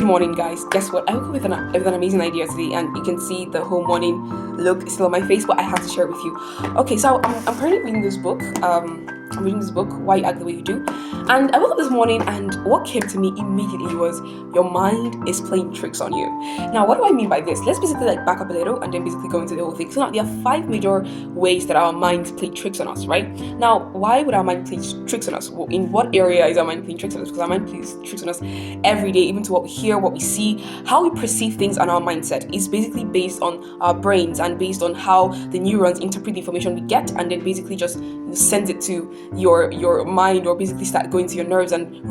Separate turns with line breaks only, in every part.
Good morning, guys. Guess what? I woke up with an amazing idea today, and you can see the whole morning look still on my face, but I have to share it with you. Okay, so I'm currently reading this book. I'm reading this book, Why You Act the Way You Do. And I woke up this morning, and what came to me immediately was your mind is playing tricks on you. Now, what do I mean by this? Let's basically back up a little and then basically go into the whole thing. So now there are 5 major ways that our minds play tricks on us, right? Now, why would our mind play tricks on us? Well, in what area is our mind playing tricks on us? Because our mind plays tricks on us every day, even to what we hear, what we see, how we perceive things, and our mindset is basically based on our brains and based on how the neurons interpret the information we get, and then basically just sends it to your mind, or basically start going to your nerves and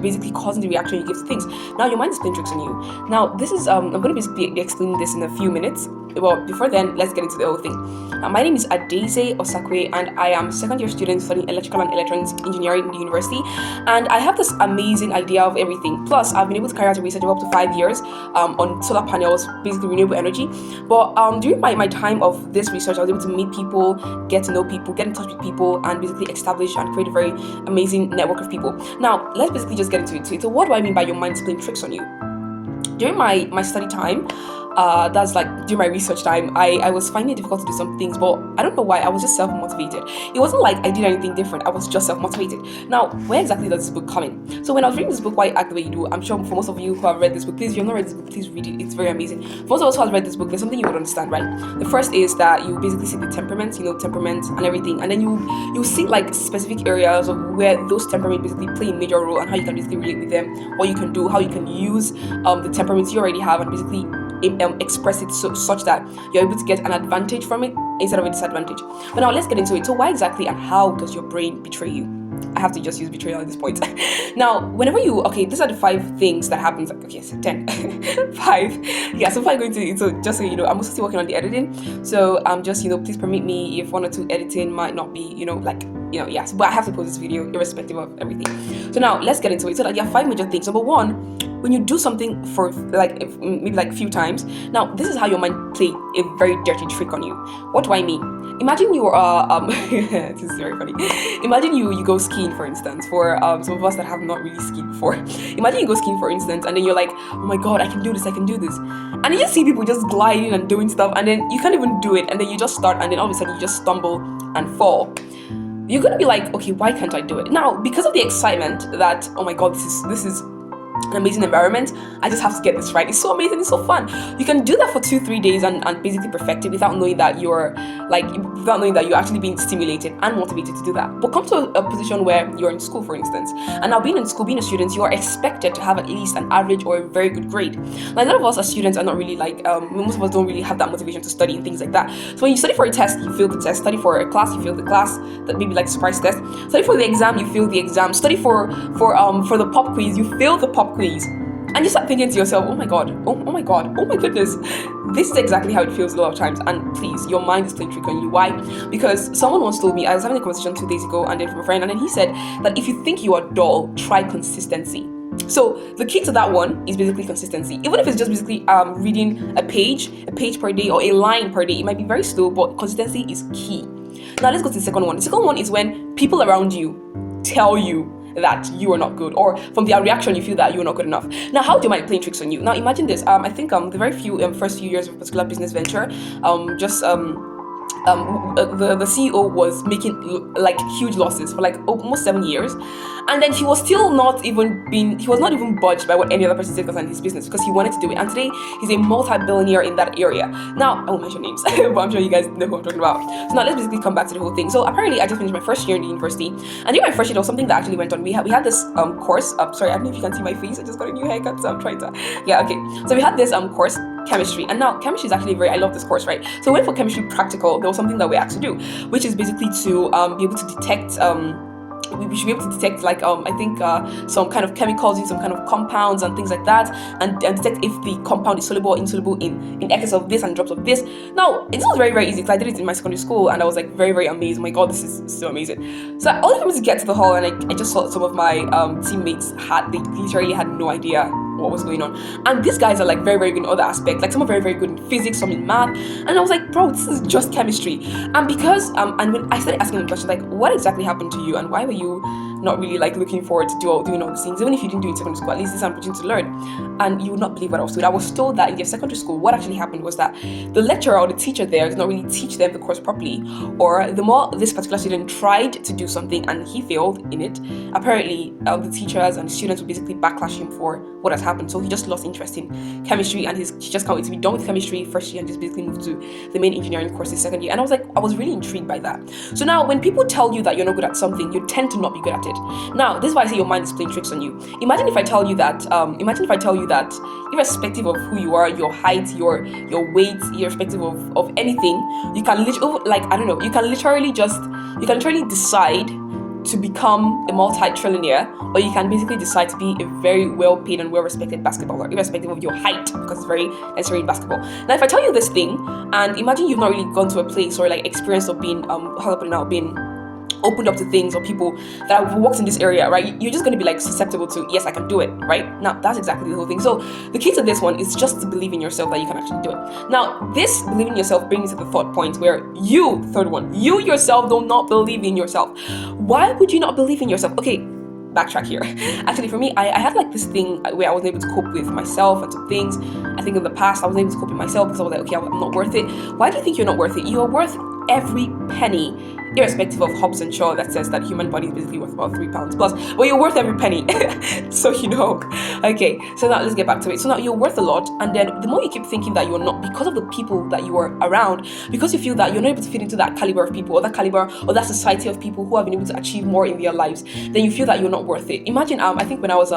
basically causing the reaction you give to things. Now your mind is playing tricks on you. Now this is I'm going to basically be explaining this in a few minutes. Well, before then, let's get into the whole thing. My name is Adeze Osakwe, and I am a second-year student studying electrical and electronics engineering in the university. And I have this amazing idea of everything. Plus, I've been able to carry out a research of up to 5 years on solar panels, basically renewable energy. But during my time of this research, I was able to meet people, get to know people, get in touch with people, and basically establish and create a very amazing network of people. Now, let's basically just get into it. So what do I mean by your mind playing tricks on you? During my study time, that's during my research time, I was finding it difficult to do some things, but I don't know why. I was just self-motivated. It wasn't like I did anything different. I was just self-motivated. Now, where exactly does this book come in? So when I was reading this book, Why You Act the Way You Do, I'm sure for most of you who have read this book, please, if you've not read this book, please read it. It's very amazing. For most of us who have read this book, there's something you would understand, right? The first is that you basically see the temperament and everything, and then you see specific areas of where those temperaments basically play a major role, and how you can basically relate with them, what you can do, how you can use the temperaments you already have, and basically express it such that you're able to get an advantage from it instead of a disadvantage. But now let's get into it. So why exactly and how does your brain betray you? I have to just use betrayal at this point. Now, whenever these are the 5 things that happens. Okay, so 10. 5. Yeah, so if I go into it, so just so you know, I'm also still working on the editing. So just, please permit me if 1 or 2 editing might not be, yes, but I have to post this video irrespective of everything. So now let's get into it. So there are 5 major things. Number 1, when you do something for maybe a few times, now this is how your mind play a very dirty trick on you. What do I mean? Imagine you are this is very funny. Imagine you go skiing, for instance, for some of us that have not really skied before. Imagine you go skiing, for instance, and then you're like, oh my god, I can do this, and you just see people just gliding and doing stuff, and then you can't even do it, and then you just start, and then all of a sudden you just stumble and fall. You're gonna be like, okay, why can't I do it? Now, because of the excitement that, oh my god, this is an amazing environment, I just have to get this right. It's so amazing, it's so fun. You can do that for 2-3 days and basically perfect it without knowing that you're actually being stimulated and motivated to do that. But come to a position where you're in school, for instance, and now being in school, being a student, you are expected to have at least an average or a very good grade. Now, a lot of us as students are not really most of us don't really have that motivation to study and things like that. So when you study for a test, you fail the test. Study for a class, you fail the class. That maybe surprise test. Study for the exam, you fail the exam. Study for the pop quiz, you fail the pop quiz. And you start thinking to yourself, oh my god, oh my god, oh my goodness. This is exactly how it feels a lot of times. And please, your mind is playing trick on you. Why? Because someone once told me, I was having a conversation 2 days ago, and then from a friend, and then he said that if you think you are dull, try consistency. So the key to that one is basically consistency. Even if it's just basically reading a page per day, or a line per day, it might be very slow, but consistency is key. Now let's go to the second one. The second one is when people around you tell you that you are not good, or from their reaction you feel that you are not good enough. Now, how do you mind playing tricks on you? Now imagine this. I think the very few first few years of a particular business venture, the CEO was making huge losses for almost 7 years, and then he was not even budged by what any other person said concerning his business, because he wanted to do it. And today he's a multi-billionaire in that area. Now I won't mention names, but I'm sure you guys know who I'm talking about. So now let's basically come back to the whole thing. So apparently I just finished my first year in the university, and during my first year there was something that actually went on. We had this course. Sorry, I don't know if you can see my face. I just got a new haircut, so I'm trying to. Yeah, okay. So we had this course, chemistry, and now chemistry is actually I love this course, right? So we went for chemistry practical. There was something that we had to do, which is basically to be able to detect we should be able to detect some kind of chemicals in some kind of compounds and things like that, and detect if the compound is soluble or insoluble in excess of this and drops of this. Now it was very, very easy, because I did it in my secondary school, and I was very, very amazed. Oh my god, this is so amazing. So all of them to get to the hall, and I just saw some of my teammates they literally had no idea what was going on. And these guys are very, very good in other aspects. Some are very, very good in physics, some in math. And I was like, bro, this is just chemistry. And because and when I started asking them questions what exactly happened to you, and why were you not really like looking forward to doing all these things. Even if you didn't do it in secondary school, at least this is an opportunity to learn. And you would not believe what I was told. I was told that in their secondary school, what actually happened was that the lecturer or the teacher there did not really teach them the course properly, or the more this particular student tried to do something and he failed in it, apparently the teachers and students would basically backlash him for what has happened. So he just lost interest in chemistry, and he just can't wait to be done with chemistry first year and just basically move to the main engineering courses second year. And I was really intrigued by that. So now when people tell you that you're not good at something, you tend to not be good at it. Now this is why I say your mind is playing tricks on you. Imagine if I tell you that irrespective of who you are, your height, your weight, irrespective of anything, you can literally decide to become a multi-trillionaire, or you can basically decide to be a very well-paid and well-respected basketballer, irrespective of your height, because it's very necessary in basketball. Now, if I tell you this thing, and imagine you've not really gone to a place or like experience of being being opened up to things or people that have walked in this area, right? You're just going to be like susceptible to, yes, I can do it, right? Now, that's exactly the whole thing. So the key to this one is just to believe in yourself that you can actually do it. Now, this believing in yourself brings me to the third point where you yourself do not believe in yourself. Why would you not believe in yourself? Okay, backtrack here. Actually, for me, I had like this thing where I wasn't able to cope with myself and some things. I think in the past, I wasn't able to cope with myself because I was like, okay, I'm not worth it. Why do you think you're not worth it? You are worth every penny, irrespective of Hobbs and Shaw that says that human body is basically worth about £3 plus, but you're worth every penny. So okay, so now let's get back to it. So now you're worth a lot, and then the more you keep thinking that you're not, because of the people that you are around, because you feel that you're not able to fit into that caliber of people, or that caliber or that society of people who have been able to achieve more in their lives, then you feel that you're not worth it. Imagine I think when I was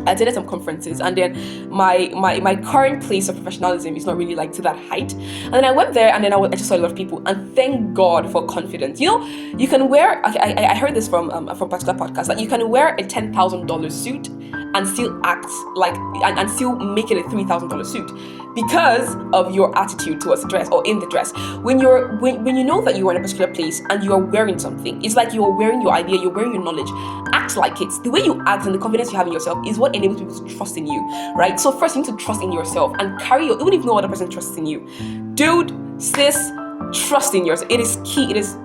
I attended some conferences, and then my current place of professionalism is not really like to that height. And then I went there, and then I just saw a lot of people, and thank God for confidence. You know, you can wear. I heard this from a particular podcast that you can wear a $10,000 suit and still act like and still make it a $3,000 suit because of your attitude towards the dress or in the dress. When you know that you are in a particular place and you are wearing something, it's like you're wearing your idea, you're wearing your knowledge. Act like it. The way you act and the confidence you have in yourself is what enables people to trust in you, right? So first you need to trust in yourself and even if no other person trusts in you. Dude, sis, trust in yourself. It is key. It's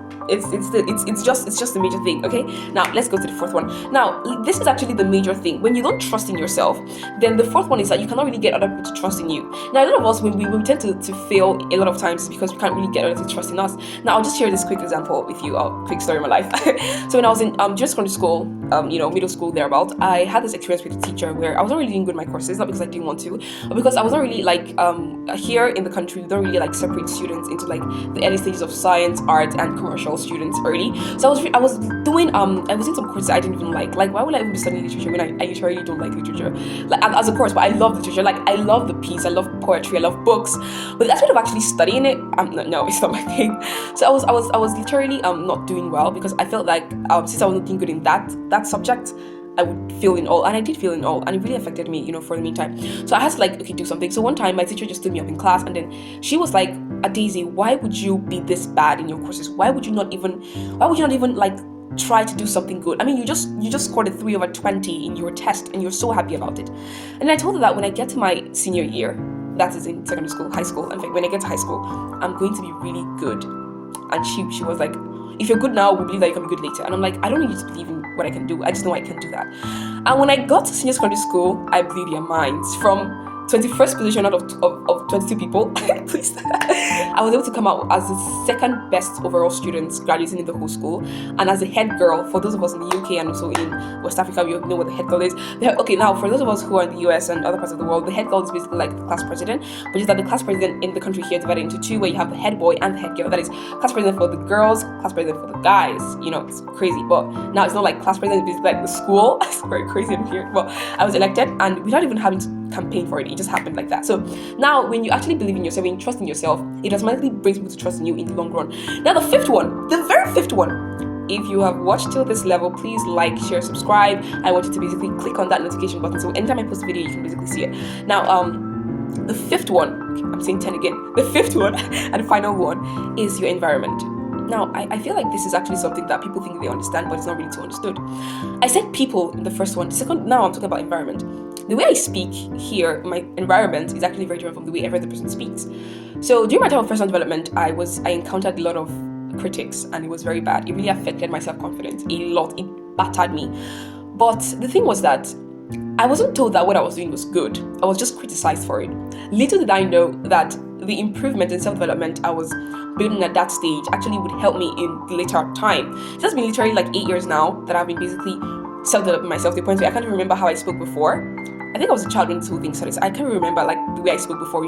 just a major thing. Okay, now let's go to the fourth one. Now this is actually the major thing. When you don't trust in yourself, then the fourth one is that you cannot really get other people to trust in you. Now a lot of us, when we tend to fail a lot of times because we can't really get others to trust in us. Now I'll just share this quick example with you, a quick story of my life. So when I was in just going to school, middle school thereabout, I had this experience with a teacher where I was not really doing good in my courses, not because I didn't want to, but because I was not really like here in the country we don't really like separate students into like the early stages of science, art, and commercial students early. So I was in some courses I didn't even like why would I even be studying literature when I literally don't like literature, like as a course, but I love literature. Like I love the piece, I love poetry, I love books, but the aspect of actually studying it, no, it's not my thing. So I was literally not doing well because I felt like since I was not doing good in that subject, I would fail in all, and I did fail in all, and it really affected me, for the meantime. So I had to do something. So one time my teacher just stood me up in class, and then she was like, Daisy, why would you be this bad in your courses? Why would you not even like try to do something good? I mean, you just scored a 3/20 in your test, and you're so happy about it. And I told her that when I get to my senior year, that is in secondary school, high school, in fact, when I get to high school, I'm going to be really good. And she was like, if you're good now, we believe that you can be good later. And I'm like, I don't need you to believe in what I can do. I just know I can do that. And when I got to senior secondary school, I blew their minds. From 21st position out of 22 people, please. I was able to come out as the second best overall student graduating in the whole school, and as the head girl. For those of us in the UK and also in West Africa, we know what the head girl is. Okay, now for those of us who are in the US and other parts of the world, the head girl is basically like the class president, but just that the class president in the country here is divided into two, where you have the head boy and the head girl. That is class president for the girls, class president for the guys. It's crazy, but now it's not like class president is like the school. It's very crazy and weird. But I was elected, and without even having to campaign for it just happened like that. So now when you actually believe in yourself, when you trust in yourself, it automatically brings people to trust in you in the long run. Now the very fifth one, if you have watched till this level, please like, share, subscribe. I want you to basically click on that notification button, so anytime I post a video you can basically see it. Now the fifth one, I'm saying 10 again, the fifth one and final one is your environment. Now, I feel like this is actually something that people think they understand, but it's not really too understood. I said people in the first one. Second, now I'm talking about environment. The way I speak here, my environment is actually very different from the way every other person speaks. So during my time of personal development, I encountered a lot of critics, and it was very bad. It really affected my self-confidence a lot. It battered me. But the thing was that I wasn't told that what I was doing was good. I was just criticized for it. Little did I know that the improvement in self-development I was building at that stage actually would help me in the later time. It has been literally like 8 years now that I've been basically self-developing myself to the point where I can't remember how I spoke before. I think I was a child when this whole thing started. So I can't remember like the way I spoke before,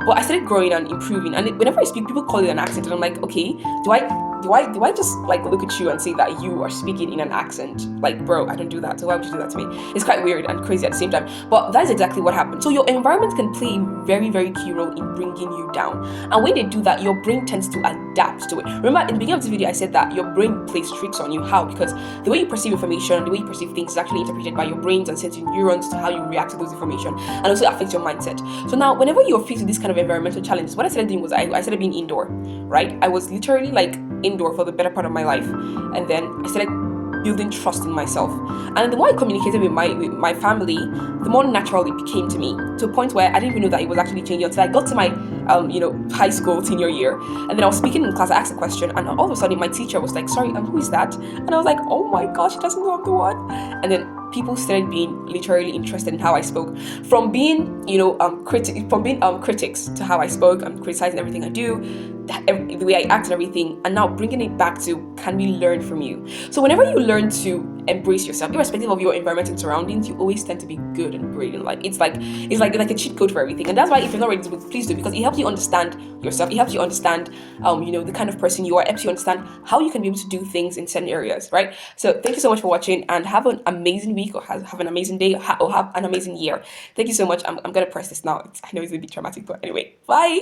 But I started growing and improving. And whenever I speak, people call it an accent, and I'm like, okay, do I just like look at you and say that you are speaking in an accent? Like, bro, I don't do that. So why would you do that to me? It's quite weird and crazy at the same time. But that is exactly what happened. So your environment can play a very, very key role in bringing you down. And when they do that, your brain tends to adapt to it. Remember, in the beginning of this video, I said that your brain plays tricks on you. How? Because the way you perceive information, the way you perceive things is actually interpreted by your brains and sends you neurons to how you react to those information, and also affects your mindset. So now, whenever you're faced with this kind of environmental challenges, what I started doing was I started being indoor, right? I was literally like indoor for the better part of my life, and then I started building trust in myself. And the more I communicated with my family, the more natural it became to me, to a point where I didn't even know that it was actually changing until I got to my high school senior year. And then I was speaking in class, I asked a question, and all of a sudden my teacher was like, sorry, who is that? And I was like, oh my gosh, she doesn't know I'm the one. And then people started being literally interested in how I spoke, from being critics to how I spoke. I'm criticizing everything I do, the way I act and everything, and now bringing it back to, can we learn from you? So whenever you learn to embrace yourself, irrespective of your environment and surroundings, you always tend to be good and great in life. It's like a cheat code for everything. And that's why if you're not ready to book, please do, because it helps you understand yourself. It helps you understand the kind of person you are. It helps you understand how you can be able to do things in certain areas, right? So thank you so much for watching, and have an amazing week, or have an amazing day, or have an amazing year. Thank you so much. I'm gonna press this now. I know it's a bit dramatic, but anyway, bye.